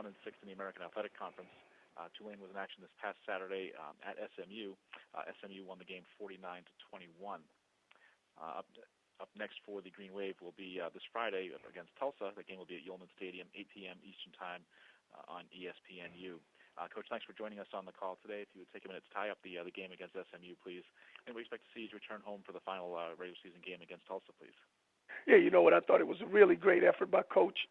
1-6 in the American Athletic Conference. Tulane was in action this past Saturday at SMU. SMU won the game 49-21. Up next for the Green Wave will be this Friday against Tulsa. The game will be at Yulman Stadium, 8 p.m. Eastern Time on ESPNU. Coach, thanks for joining us on the call today. If you would take a minute to tie up the game against SMU, please. And we expect to see you return home for the final regular season game against Tulsa, please. Yeah, you know what? I thought it was a really great effort by Coach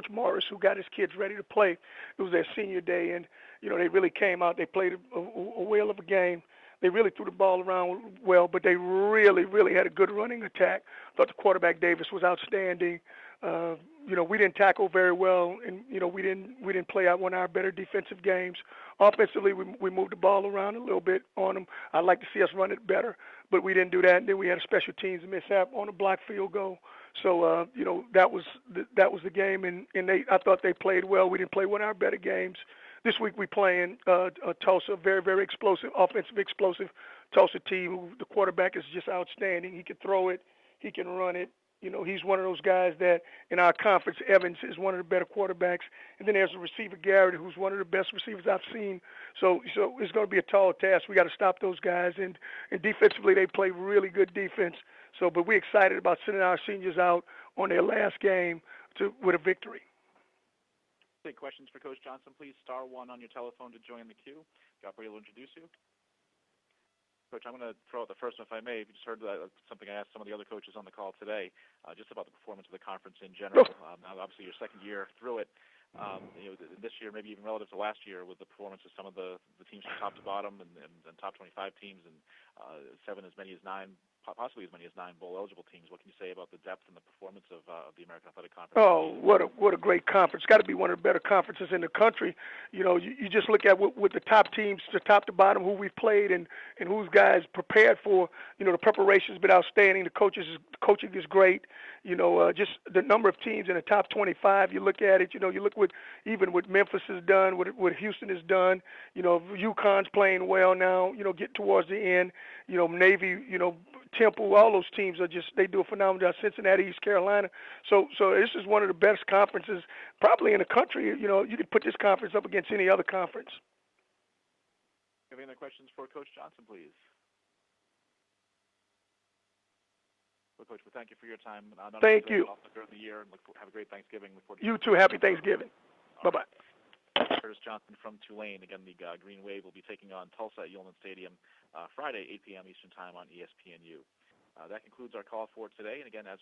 Morris, who got his kids ready to play. It was their senior day, and, you know, they really came out. They played a whale of a game. They really threw the ball around well, but they really had a good running attack. I thought the quarterback, Davis, was outstanding. You know, we didn't tackle very well, and, you know, we didn't play out one of our better defensive games. Offensively, we moved the ball around a little bit on them. I'd like to see us run it better, but we didn't do that. And then we had a special teams mishap on a block field goal. So, you know, that was the game, and I thought they played well. We didn't play one of our better games. This week we playing Tulsa, very explosive, offensive explosive Tulsa team. The quarterback is just outstanding. He can throw it. He can run it. You know, he's one of those guys that in our conference, Evans is one of the better quarterbacks. And then there's a receiver, Garrett, who's one of the best receivers I've seen. So it's going to be a tall task. We got to stop those guys. And defensively, they play really good defense. So, but we're excited about sending our seniors out on their last game with a victory. Take questions for Coach Johnson, please. *1 on your telephone to join the queue. The operator will introduce you. Coach, I'm going to throw out the first one, if I may. You just heard something I asked some of the other coaches on the call today, just about the performance of the conference in general. Obviously, your second year through it. You know, this year, maybe even relative to last year, with the performance of some of the teams from top to bottom and top 25 teams and possibly as many as nine bowl-eligible teams. What can you say about the depth and the performance of the American Athletic Conference? Oh, what a great conference. Got to be one of the better conferences in the country. You know, you just look at with the top teams, the top to bottom, who we've played and who's guys prepared for. You know, the preparation's been outstanding. The coaching is great. You know, just the number of teams in the top 25, you look at it, you know, you look even what Memphis has done, what Houston has done. You know, UConn's playing well now, you know, get towards the end. You know, Navy, you know, Temple, all those teams they do a phenomenal job. Cincinnati, East Carolina. So this is one of the best conferences probably in the country. You know, you could put this conference up against any other conference. Any other questions for Coach Johnson, please? Well, Coach, thank you for your time. Thank you. During the year, and have a great Thanksgiving. You too. Happy Thanksgiving. Bye-bye. Curtis Johnson from Tulane. Again, the Green Wave will be taking on Tulsa at Yulman Stadium Friday, 8 p.m. Eastern Time on ESPNU. That concludes our call for today. And again, as